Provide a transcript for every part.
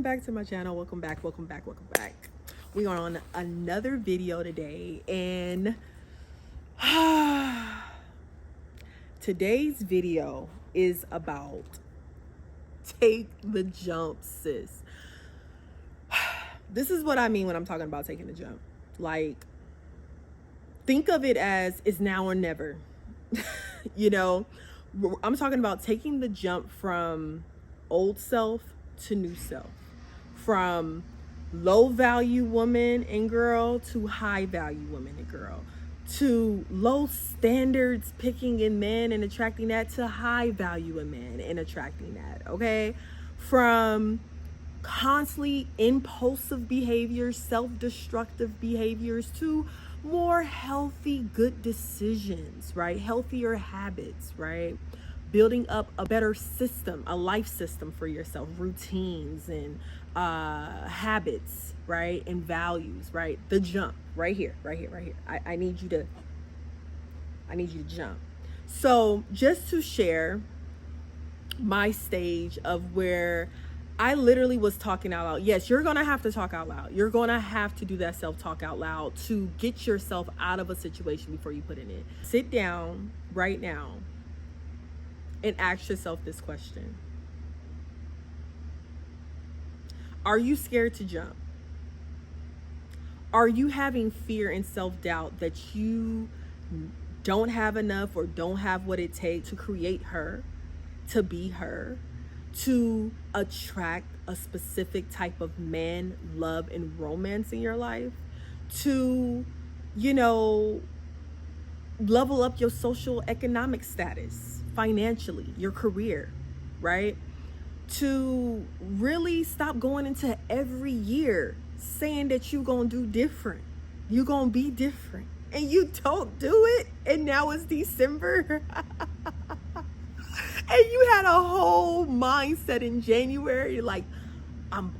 back to my channel. Welcome back. We are on another video today, and today's video is about take the jump, sis. This is what I mean when I'm talking about taking the jump. Like, think of it as it's now or never. You know, I'm talking about taking the jump from old self to new self, from low value woman and girl to high value woman and girl, to low standards picking in men and attracting that to high value in men and attracting that. Okay, from constantly impulsive behaviors, self-destructive behaviors, to more healthy, good decisions, right? Healthier habits, right? Building up a better system, a life system for yourself, routines and habits, right? And values, right? The jump right here. I need you to jump. So just to share my stage of where I literally was talking out loud. Yes, you're going to have to talk out loud. You're going to have to do that self-talk out loud to get yourself out of a situation before you put in it. Sit down right now and ask yourself this question. Are you scared to jump? Are you having fear and self-doubt that you don't have enough or don't have what it takes to create her, to be her, to attract a specific type of man, love, and romance in your life, to, you know, level up your social economic status financially, your career, right? To really stop going into every year saying that you're gonna do different, you're gonna be different, and you don't do it, and now it's December. And you had a whole mindset in January, like, I'm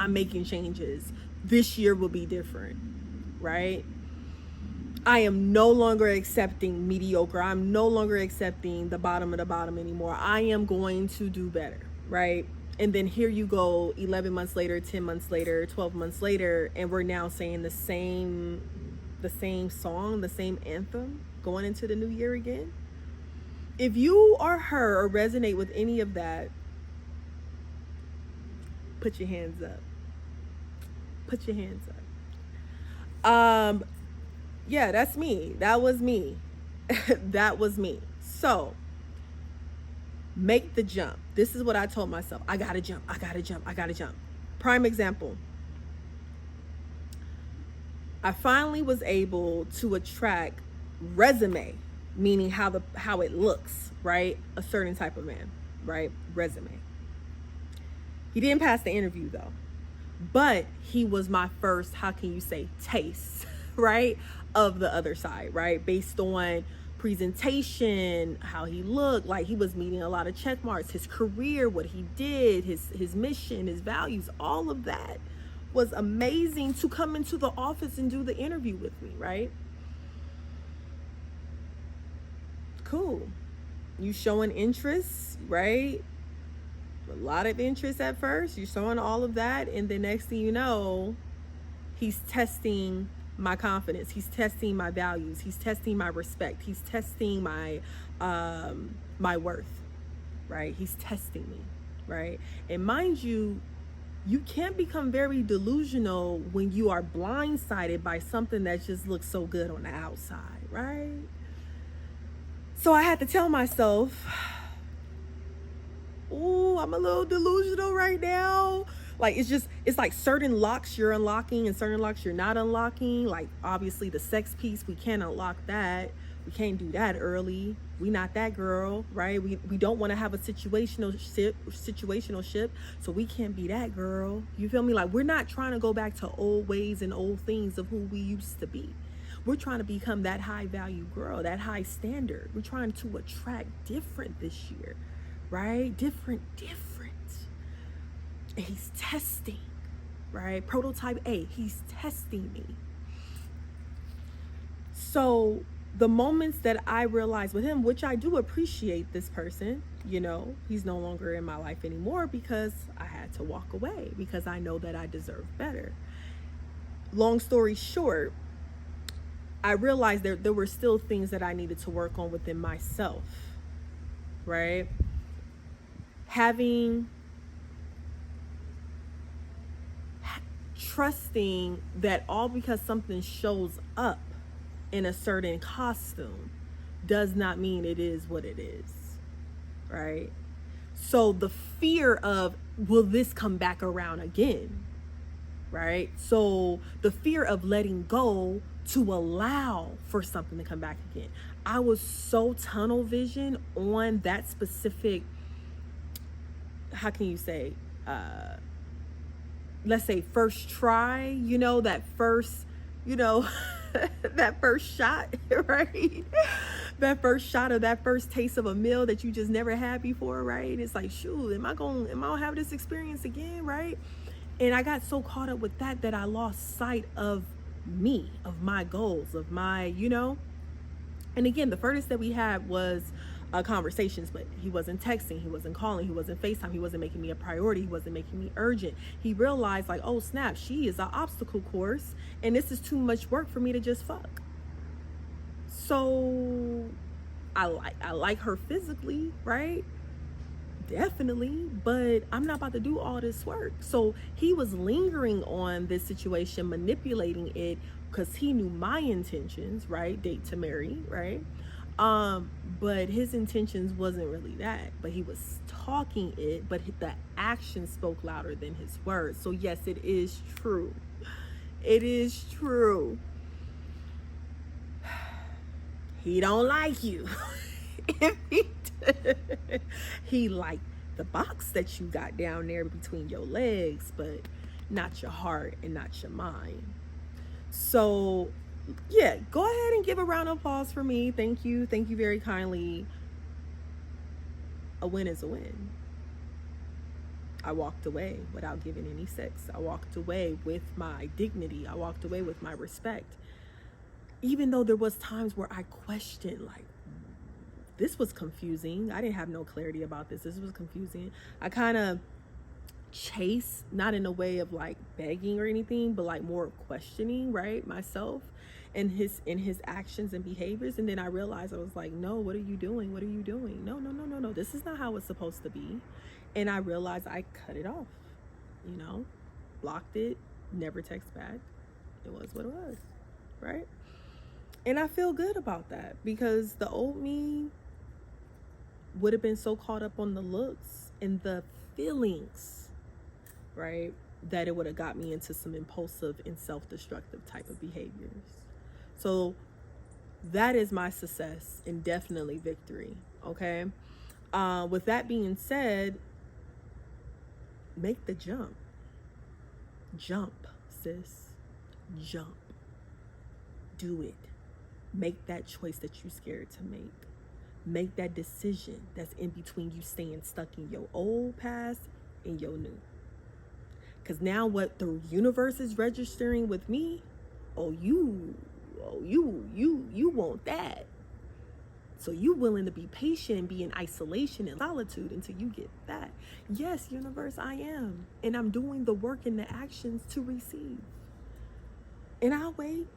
making changes. This year will be different, right? I am no longer accepting mediocre. I'm no longer accepting the bottom of the bottom anymore. I am going to do better, right? And then here you go, 11 months later, 10 months later, 12 months later, and we're now saying the same song, the same anthem, going into the new year again. If you or her or resonate with any of that, put your hands up. Put your hands up. Yeah, that's me. That was me. That was me. So make the jump. This is what I told myself. I gotta jump. Prime example. I finally was able to attract resume, meaning how it looks, right? A certain type of man, right? Resume. He didn't pass the interview though, but he was my first, how can you say, taste, right? Of the other side, right? Based on presentation, how he looked, like he was meeting a lot of check marks, his career, what he did, his mission, his values, all of that was amazing to come into the office and do the interview with me, right? Cool. You showing interest, right? A lot of interest at first. You're showing all of that, and the next thing you know, he's testing my confidence. He's testing my values. He's testing my respect. He's testing my my worth, right? He's testing me, right? And mind you, you can't become very delusional when you are blindsided by something that just looks so good on the outside, right? So I had to tell myself, oh, I'm a little delusional right now. Like, it's like certain locks you're unlocking and certain locks you're not unlocking. Like, obviously the sex piece, we can't unlock that. We can't do that early. We not that girl, right? We don't want to have a situational ship, so we can't be that girl. You feel me? Like, we're not trying to go back to old ways and old things of who we used to be. We're trying to become that high value girl, that high standard. We're trying to attract different this year, right? Different. And he's testing, right? Prototype A, he's testing me. So the moments that I realized with him, which I do appreciate this person, You know, he's no longer in my life anymore because I had to walk away because I know that I deserve better. Long story short, I realized there were still things that I needed to work on within myself, right? Having, trusting that all because something shows up in a certain costume does not mean it is what it is, right? So the fear of, will this come back around again, right? So the fear of letting go to allow for something to come back again. I was so tunnel vision on that specific, how can you say, let's say first try, you know, that first, you know, that first shot, right? That first shot of that first taste of a meal that you just never had before, right? It's like, shoot, am I gonna have this experience again, right? And I got so caught up with that I lost sight of me, of my goals, of my, you know. And again, the furthest that we had was conversations, but he wasn't texting, he wasn't calling, he wasn't FaceTime, he wasn't making me a priority, he wasn't making me urgent. He realized like, oh snap, she is an obstacle course and this is too much work for me to just fuck. So I like her physically, right? Definitely, but I'm not about to do all this work. So he was lingering on this situation, manipulating it because he knew my intentions, right? Date to marry, right? But his intentions wasn't really that, but he was talking it, but the action spoke louder than his words. So yes, it is true. It is true. He don't like you. If he did, he liked the box that you got down there between your legs, but not your heart and not your mind. So yeah, go ahead and give a round of applause for me. Thank you very kindly. A win is a win. I walked away without giving any sex. I walked away with my dignity. I walked away with my respect. Even though there was times where I questioned, like, this was confusing. I didn't have no clarity about this. This was confusing. I kind of chase, not in a way of like begging or anything, but like more questioning, right, myself and his actions and behaviors. And then I realized, I was like, no, what are you doing? What are you doing? No, this is not how it's supposed to be. And I realized I cut it off, you know, blocked it, never text back. It was what it was, right? And I feel good about that because the old me would have been so caught up on the looks and the feelings, right, that it would have got me into some impulsive and self-destructive type of behaviors. So that is my success and definitely victory, okay? With that being said, make the jump. Jump, sis. Jump. Do it. Make that choice that you're scared to make. Make that decision that's in between you staying stuck in your old past and your new. Because now what the universe is registering with me, you want that. So you willing to be patient and be in isolation and solitude until you get that. Yes, universe, I am. And I'm doing the work and the actions to receive. And I'll wait.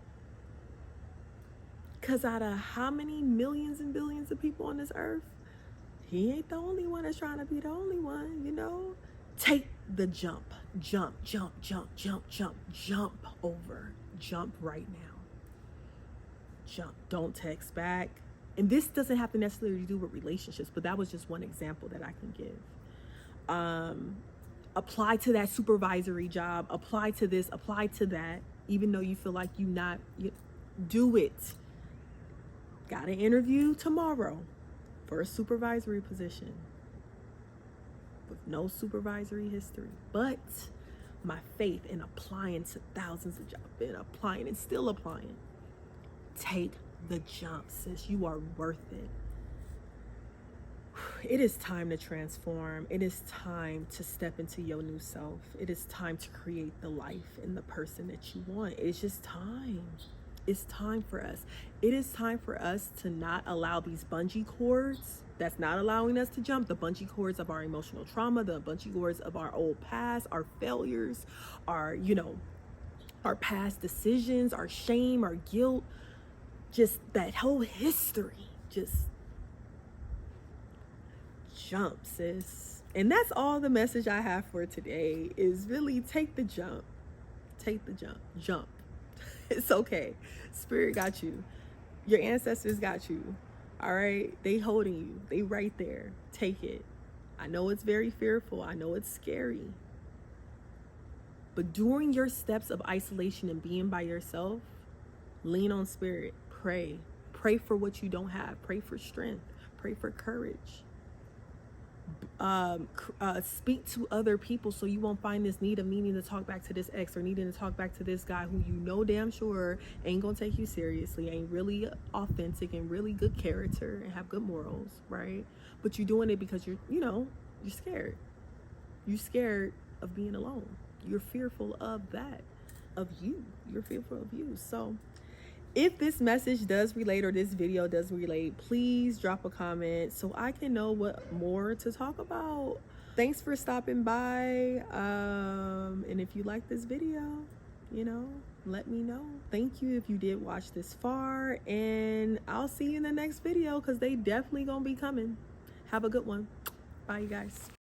Because out of how many millions and billions of people on this earth, he ain't the only one that's trying to be the only one, you know? Take the jump. Jump over. Jump right now. Jump. Don't text back. And this doesn't have to necessarily do with relationships, but that was just one example that I can give. Apply to that supervisory job. Apply to this. Apply to that. Even though you feel like do it. Got an interview tomorrow for a supervisory position with no supervisory history, but my faith in applying to thousands of jobs, been applying and still applying. Take the jump, sis. You are worth it. It is time to transform. It is time to step into your new self. It is time to create the life and the person that you want. It's just time. It's time for us. It is time for us to not allow these bungee cords that's not allowing us to jump, the bungee cords of our emotional trauma, the bungee cords of our old past, our failures, our, our past decisions, our shame, our guilt, just that whole history. Just jump, sis. And that's all the message I have for today is really take the jump. Take the jump. Jump. It's okay. Spirit got you. Your ancestors got you. All right? They holding you. They right there. Take it. I know it's very fearful. I know it's scary. But during your steps of isolation and being by yourself, lean on spirit. Pray. Pray for what you don't have. Pray for strength. Pray for courage. Speak to other people so you won't find this need of needing to talk back to this ex or needing to talk back to this guy who you know damn sure ain't gonna take you seriously, ain't really authentic and really good character and have good morals, right? But you're doing it because you're scared. You're scared of being alone. You're fearful of that, of you. You're fearful of you. So if this message does relate or this video does relate, please drop a comment so I can know what more to talk about. Thanks for stopping by. And if you like this video, let me know. Thank you if you did watch this far. And I'll see you in the next video because they definitely gonna be coming. Have a good one. Bye, you guys.